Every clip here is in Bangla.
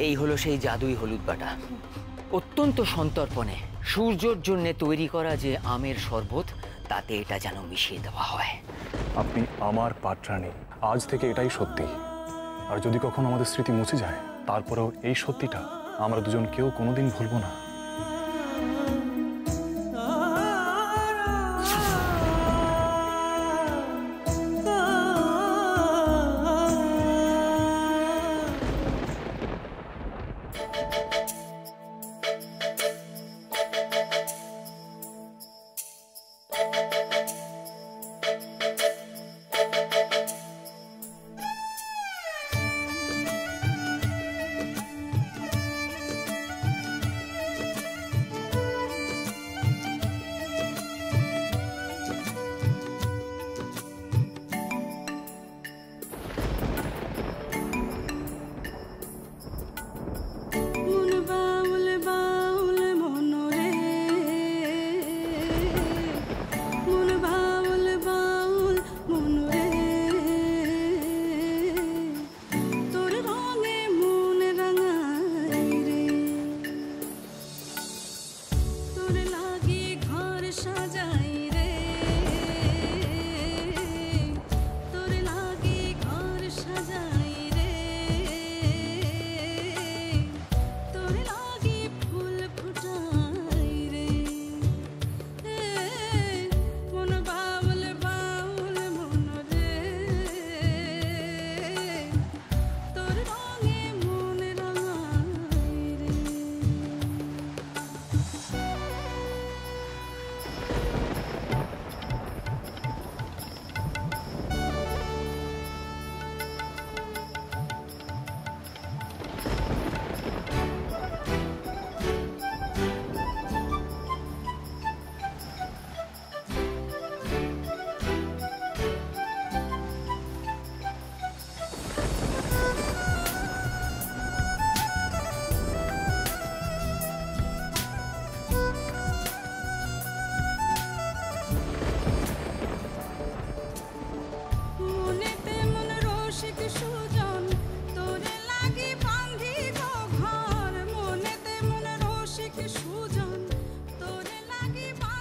এই হলো সেই জাদুই হলুদ বাটা। অত্যন্ত সন্তর্পণে সূর্যর জন্য তৈরি করা যে আমের শরবত, তাতে এটা যেন মিশিয়ে দেওয়া হয়। আপনি আমার পাত্রাণী, আজ থেকে এটাই সত্যি। আর যদি কখনো আমাদের স্মৃতি মুছে যায়, তারপরেও এই সত্যিটা আমরা দুজন কেউ কোনোদিন ভুলবো না।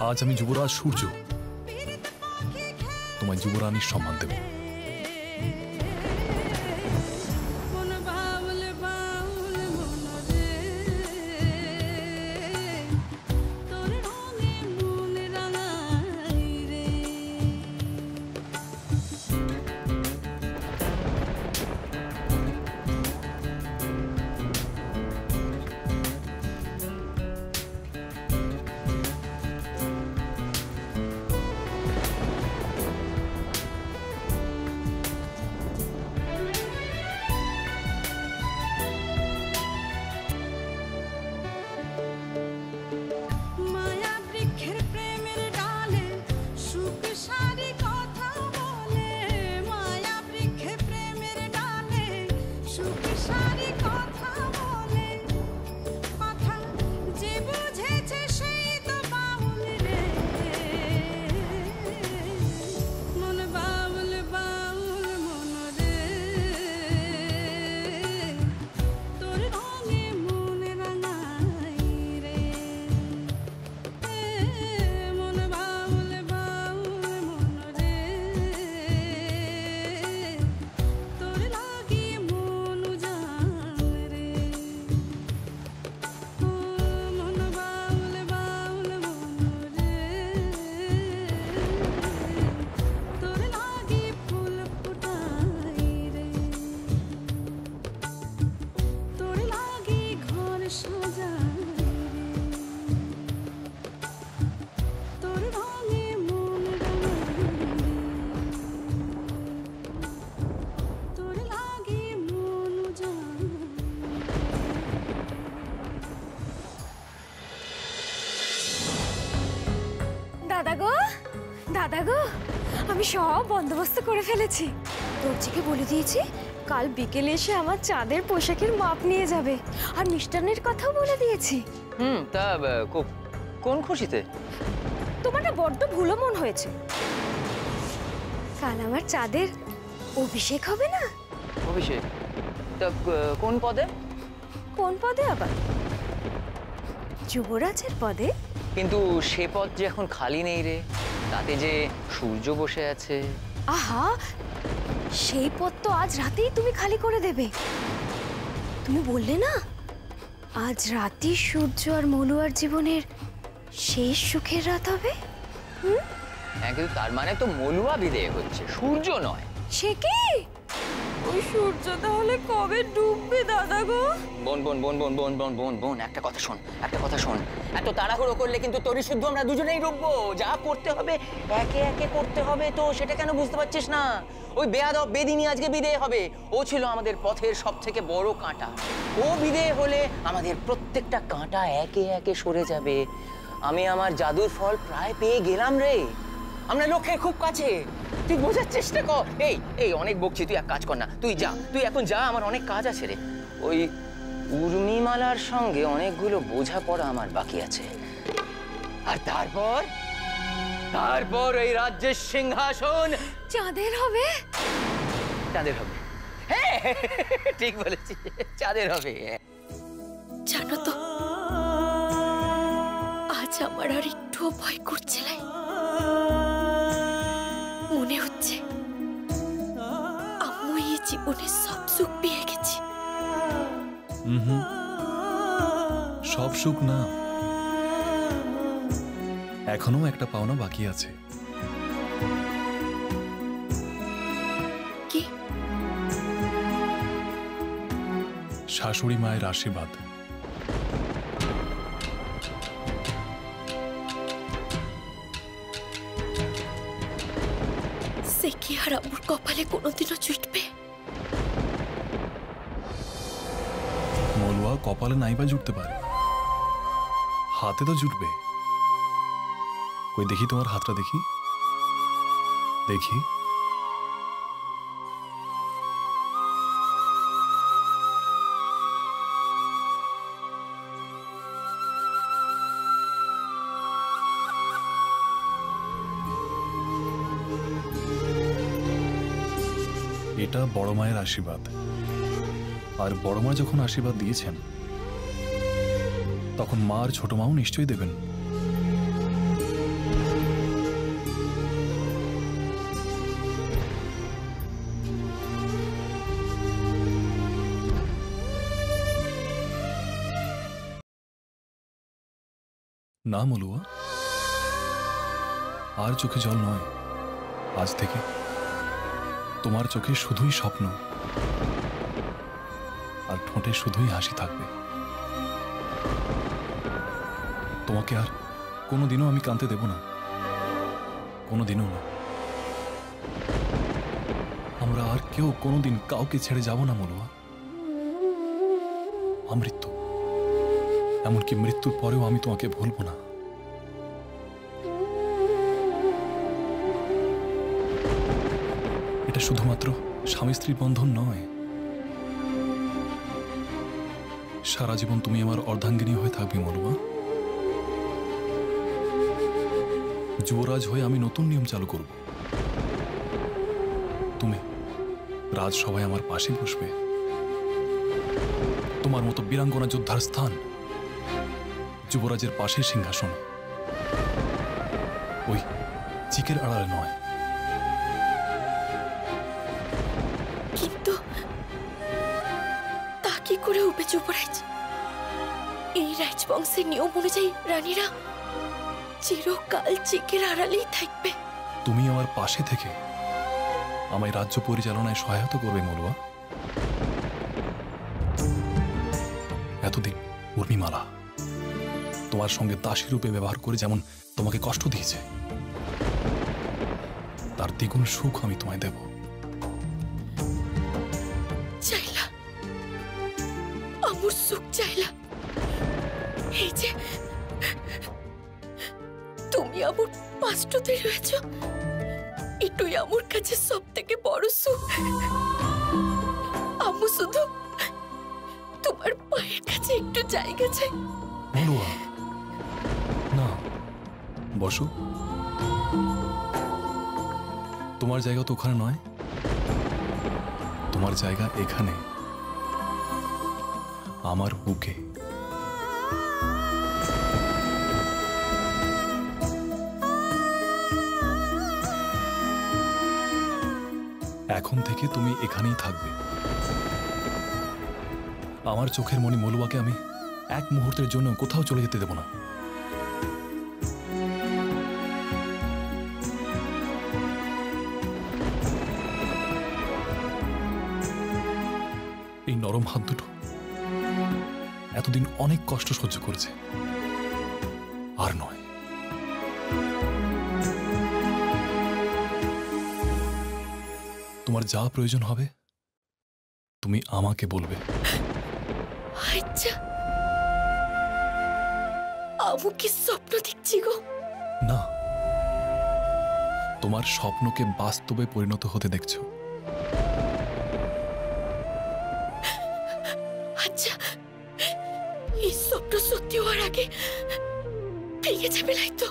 আজ আমি যুবরাজ সূর্য তোমায় যুবরানীর সম্মান দেব। দাদা গো, আমি সব বন্দোবস্ত করে ফেলেছি। দর্জিকে বলে দিয়েছি কাল বিকেলে এসে আমার চাঁদের পোশাকের মাপ নিয়ে যাবে, আর মিষ্টান্নের কথাও বলে দিয়েছি। তা কোন খুশিতে? তোমার না বড্ড ভুলো মন হয়েছে। কাল আমার চাঁদের অভিষেক হবে না? অভিষেক? তা কোন পদে? কোন পদে আবার? যুবরাজের পদে? কিন্তু সে পদ যে এখন খালি নেই রে, তাতে যে সূর্য বসে আছে। আহা, সেই পদ তো আজ রাতেই তুমি খালি করে দেবে। তুমি বললে না আজ রাতেই সূর্য আর মলুয়ার জীবনের শেষ সুখের রাত হবে। হ্যাঁ, কিন্তু তার মানে তো মলুয়া বিদেয় হচ্ছে, সূর্য নয়। সে কি? ওই সূর্য তাহলে কবে ডুববে দাদা গো? বোন বোন বোন বোন বোন বোন বোন বোন একটা কথা শোন, একটা কথা শোন। এত তাড়াহুড়ো করলে কিন্তু তোরই শুদ্ধ আমরা দুজনেই ডুববো। যা করতে হবে একে একে করতে হবে, তো সেটা কেন বুঝতে পারছিস না? ওই বেয়াদব বেদিনী আজকে বিদেয় হবে। ও ছিল আমাদের পথের সব থেকে বড় কাঁটা। ও বিদেয় হলে আমাদের প্রত্যেকটা কাঁটা একে একে সরে যাবে। আমি আমার জাদুর ফল প্রায় পেয়ে গেলাম রে। আমরা লক্ষ্যের খুব কাছে। তুই বোঝার চেষ্টা কর। এই এই অনেক বকছি, তুই এক কাজ কর না, তুই যা, তুই এখন যা, আমার অনেক কাজ আছে রে। ওই উর্মিমালার সঙ্গে অনেকগুলো বোঝাপড়া আমার বাকি আছে। আর তারপর তারপর এই রাজ্যের সিংহাসন চাঁদের হবে। চাঁদের হবে। হ্যাঁ, ঠিক বলেছিস, চাঁদের হবে। জানো তো, আজ আমার আর একটুও ভয় করছে না। মনে হচ্ছে আম্মু এই জীবনে সব সুখ পেয়ে গেছি। সব সুখ না, এখনো একটা পাওনা বাকি আছে। কি? শাশুড়ি মায়ের আশীর্বাদ। সে কি আর আম্মুর কপালে কোনোদিনও জুটবে? মলুয়া কপালে নাইবা জুটতে পারে, হাতে তো জুটবে। কই দেখি তোমার হাতটা, দেখি দেখি। এটা বড় মায়ের আশীর্বাদ। আর বড় মা যখন আশীর্বাদ দিয়েছেন, তখন মা আর ছোট মাও নিশ্চয়ই দেবেন। না মলুয়া, আর চোখে জল নয়। আজ থেকে তোমার চোখে শুধুই স্বপ্ন, আর ঠোঁটে শুধুই হাসি থাকবে। তোমাকে আর কোনোদিনও আমি কাঁদতে দেব না, কোনোদিনও না। আমরা আর কেউ কোনোদিন কাউকে ছেড়ে যাব না মলুয়া। আমৃত্যু, এমনকি মৃত্যুর পরেও আমি তোমাকে ভুলব না। এটা শুধুমাত্র স্বামী স্ত্রীর বন্ধন নয়, সারা জীবন তুমি আমার অর্ধাঙ্গিনী হয়ে থাকবে মলুয়া। যুবরাজ হয়ে আমি নতুন নিয়ম চালু করব। তুমি রাজসভায় আমার পাশে বসবে। তোমার মতো বীরাঙ্গনা যোদ্ধার স্থান যুবরাজের পাশে সিংহাসন, ওই চিকের আড়ালে নয়। কিন্তু তা কি করে হবে যুবরাজ? এই রাজবংশের নিয়ম অনুযায়ী রানীরা চিরকাল চিকের আড়ালেই থাকবে। তুমি আমার পাশে থেকে আমায় রাজ্য পরিচালনায় সহায়তা করবে মলুয়া। এতদিন উর্মিমালা তোমার সঙ্গে দাসী রূপে ব্যবহার করে যেমন তোমাকে কষ্ট দিয়েছে, তার দ্বিগুণ সুখ আমি তোমায় দেব। চাইলা আমুর সুখ চাইলা। এই যে তুমি আমুর পাঁচটাতে রয়েছ, এটুই আমুর কাছে সব থেকে বড় সুখ। আমু শুধু তোমার পায়ের কাছে একটু জায়গা চাই। মলুয়া, না, বসো। তোমার জায়গা তো ওখানে নয়, তোমার জায়গা এখানে। আমার বুকে। এখন থেকে তুমি এখানেই থাকবে। আমার চোখের মণি মলুয়াকে আমি এক মুহূর্তের জন্য কোথাও চলে যেতে দেব না। এই নরম হাত দুটো এতদিন অনেক কষ্ট সহ্য করেছে, আর নয়। তোমার যা প্রয়োজন হবে তুমি আমাকে বলবে। আচ্ছা, আমি কি স্বপ্ন দেখছি গো? না, তোমার স্বপ্নকে বাস্তবে পরিণত হতে দেখছো। আচ্ছা, এই স্বপ্ন সত্যি হওয়ার আগে ভেঙে যাবে নাই তো?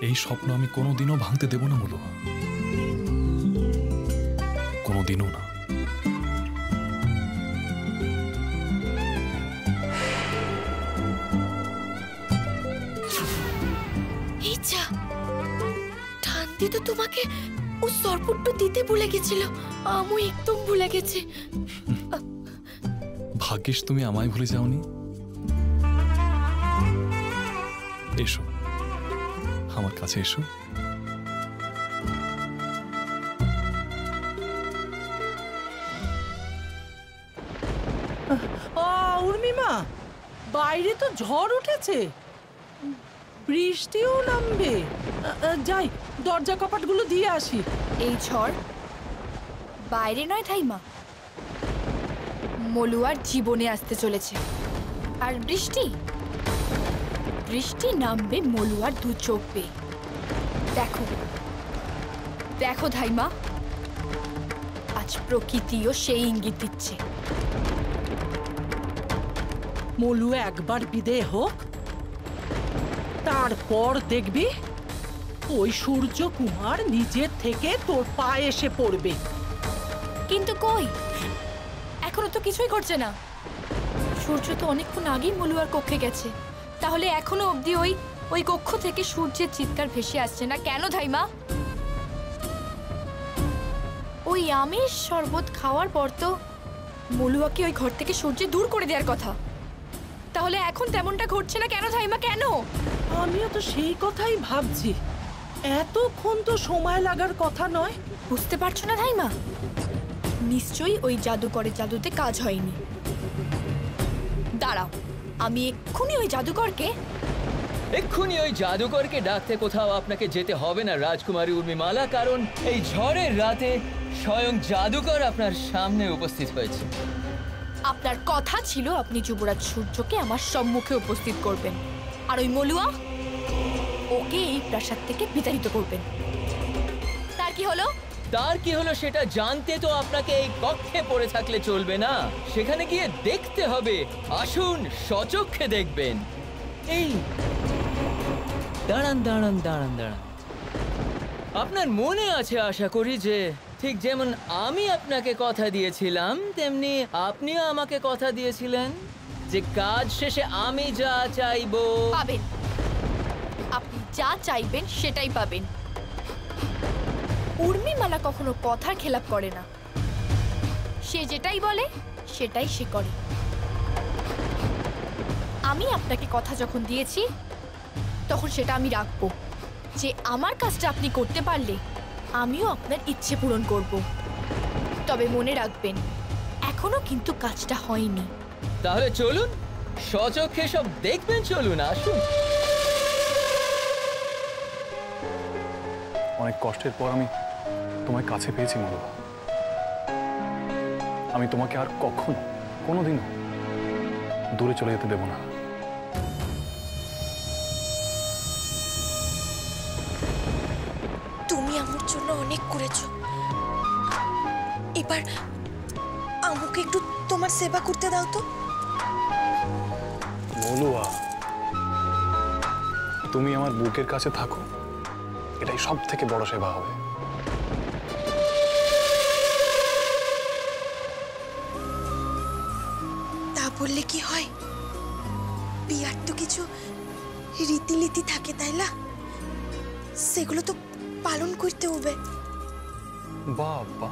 এই স্বপ্ন আমি কোনোদিনও ভাঙতে দেব না মলুয়া, কোনোদিনও না। ঠান্ডি তো তোমাকে ও সরপুট্টু দিতে ভুলে গেছিল, আমি একদম ভুলে গেছি। ভাগ্যিস তুমি আমায় ভুলে যাওনি। এসো আমার কাছে, এসো। উর্মিমা, বাইরে তো ঝড় উঠেছে, বৃষ্টিও নামবে। যাই, দরজা কপাটগুলো দিয়ে আসি। এই ঝড় বাইরে নয় ঠাইমা, মলুয়ার জীবনে আসতে চলেছে। আর বৃষ্টি বৃষ্টি নামবে মলুয়ার দু চোখ বেয়ে। দেখো দেখো ধাইমা, আজ প্রকৃতিও সেই ইঙ্গিত দিচ্ছে। মলু একবার বিদেয় হোক, তারপর দেখবি ওই সূর্য কুমার নিজের থেকে তোর পায়ে এসে পড়বে। কিন্তু কই, এখনো তো কিছুই করছে না। সূর্য তো অনেকক্ষণ আগেই মলুয়ার কক্ষে গেছে, তাহলে এখনো অবধি ওই কক্ষ থেকে সূর্যের চিৎকার ভেসে আসছে না কেন ধাইমা? ওই আমের শরবত খাওয়ার পর তো মলুয়াকে ওই ঘর থেকে সূর্য দূর করে দেওয়ার কথা, তাহলে এখন তেমনটা ঘটছে না কেন ধাইমা, কেন? আমিও তো সেই কথাই ভাবছি, এতক্ষণ তো সময় লাগার কথা নয়। বুঝতে পারছো না ধাইমা? নিশ্চয়ই ওই জাদুকরের জাদুতে কাজ হয়নি। দাঁড়াও, আমি এক্ষুনি ওই জাদুকরকে ডাকতে কোথাও আপনাকে যেতে হবে না রাজকুমারী উর্মিমালা, কারণ এই ঝড়ের রাতে স্বয়ং জাদুকর আপনার সামনে উপস্থিত হয়েছে। আপনার কথা ছিল আপনি যুবরাজ সূর্যকে আমার সম্মুখে উপস্থিত করবেন, আর ওই মলুয়া ওকে এই প্রাসাদ থেকে বিতাড়িত করবেন। তার কি হলো? তার কি হলো সেটা জানতে তো আপনাকে এই কক্ষে পড়ে থাকলে চলবে না, সেখানে গিয়ে দেখতে হবে। আসুন, সচক্ষে দেখবেন। এই দাঁড়ান দাঁড়ান দাঁড়ান দাঁড়ান, আপনার মনে আছে আশা করি যে ঠিক যেমন আমি আপনাকে কথা দিয়েছিলাম, তেমনি আপনিও আমাকে কথা দিয়েছিলেন যে কাজ শেষে আমি যা চাইবো পাবেন। আপনি যা চাইবেন সেটাই পাবেন। উর্মিমালা কখনো কথার খেলাপ করে না, সে যেটাই বলে সেটাই সে করে। আমি আপনাকে কথা যখন দিয়েছি তখন সেটা আমি রাখবো, যে আমার কাজটা আপনি করতে পারলে আমিও আপনার ইচ্ছে পূরণ করব। তবে মনে রাখবেন, এখনো কিন্তু কাজটা হয়নি। তাহলে চলুন, সচক্ষে সব দেখবেন, চলুন আসুন। অনেক কষ্টের পর আমি তোমায় কাছে পেয়েছি মলুয়া। আমি তোমাকে আর কখনো কোনোদিনও দূরে চলে যেতে দেব না। তুমি আমার জন্য অনেক করেছো, এবার আমাকে একটু তোমার সেবা করতে দাও তো। মলুয়া, তুমি আমার বুকের কাছে থাকো, এটাই সব থেকে বড় সেবা হবে। তা বললে কি হয়? বিয়ার তো কিছু রীতিনীতি থাকে, তাই না? সেগুলো তো পালন করতে হবে। বাবা,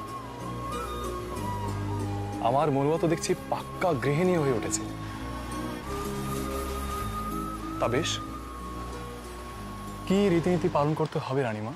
আমার মলুয়া তো দেখছি পাক্কা গৃহিণী হয়ে উঠেছে। তা বেশ, কি রীতিনীতি পালন করতে হবে রানীমা?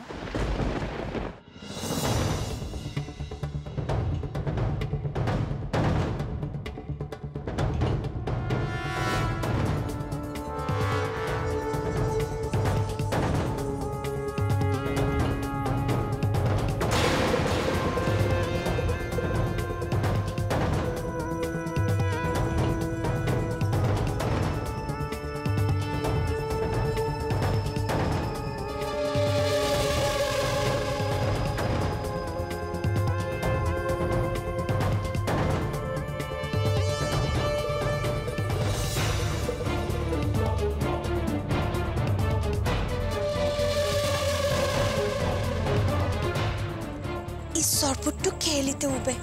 সরবতটা খেয়ে নিতে হবে।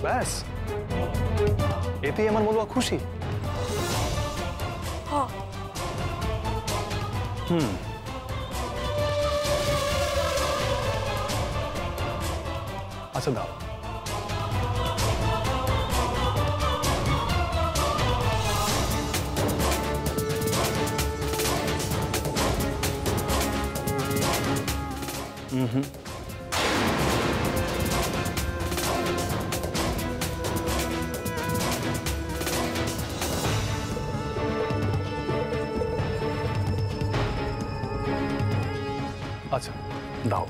ব্যাস, এতেই আমার মলুয়া খুশি। হ্যাঁ, আচ্ছা দাও। আচ্ছা দাও।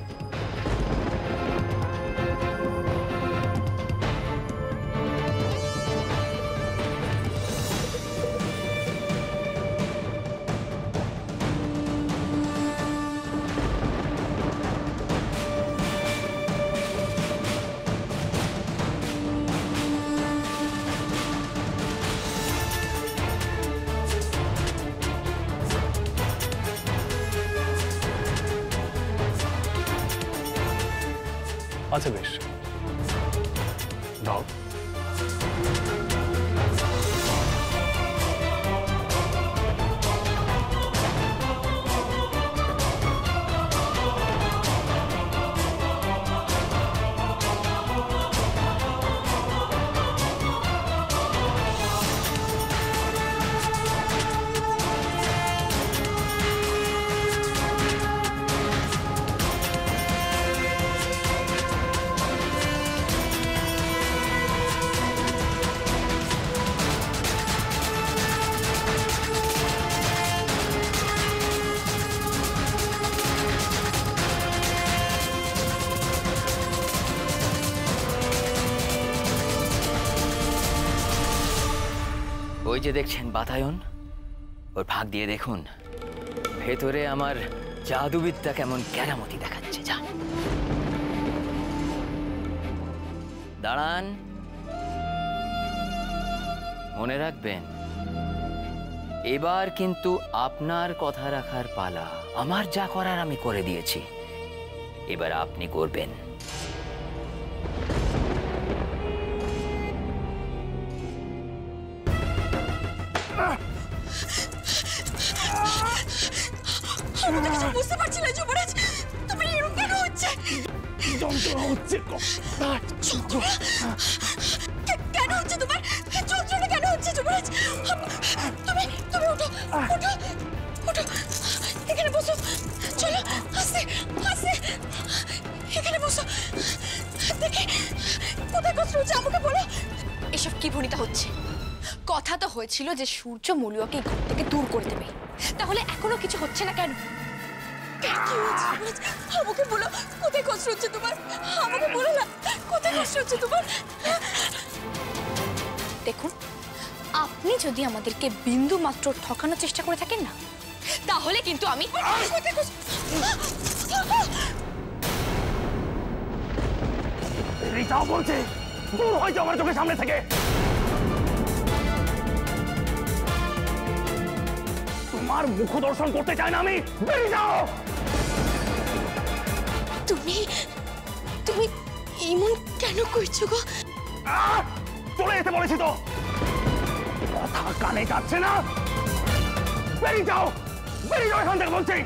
আচ্ছা বেশ, দাও। ওই যে দেখছেন বাতায়ন, ওর ফাঁক দিয়ে দেখুন ভেতরে আমার জাদুবিদ্যা কেমন কেরামতি দেখাচ্ছে। যা দাঁড়ান, মনে রাখবেন এবার কিন্তু আপনার কথা রাখার পালা। আমার যা করার আমি করে দিয়েছি, এবার আপনি করবেন। আমি তো কিছু বুঝতে পারছি না যুবরাজ, তুমি এরকম কেন হচ্ছে? যন্ত্রণা হচ্ছে কেন হচ্ছে তোমার যন্ত্রণা? কেন হচ্ছে যুবরাজ? তুমি তুমি ওঠো ওঠো ওঠো, এখানে বসো। চলো আস্তে আস্তে, এখানে বসো। দেখে কোথায় কষ্ট হচ্ছে আমাকে বলো। এসব কি ভনিতা হচ্ছে? কথা তো হয়েছিল যে সূর্য মলুয়াকে ঘর থেকে দূর করে দেবে, তাহলে এখনো কিছু হচ্ছে না কেন? কি হচ্ছে যুবরাজ? আমাকে বলো কোথায় কষ্ট হচ্ছে তোমার? আমাকে বলো না কোথায় কষ্ট হচ্ছে তোমার। দেখুন, আপনি যদি আমাদেরকে বিন্দু মাত্র ঠকানোর চেষ্টা করে থাকেন না, তাহলে কিন্তু আমি যাও বলছে, দূর হয়ে যাও আমার চোখের সামনে থেকে। তোমার মুখ দর্শন করতে চাই না আমি, বেরিয়ে যাও। তুমি তুমি এমন কেন করছো গো? চলে যেতে বলেছি তো, কথা কানে যাচ্ছে না। বেরিয়ে যাও, বেরিয়ে যাও এখান থেকে বলছি।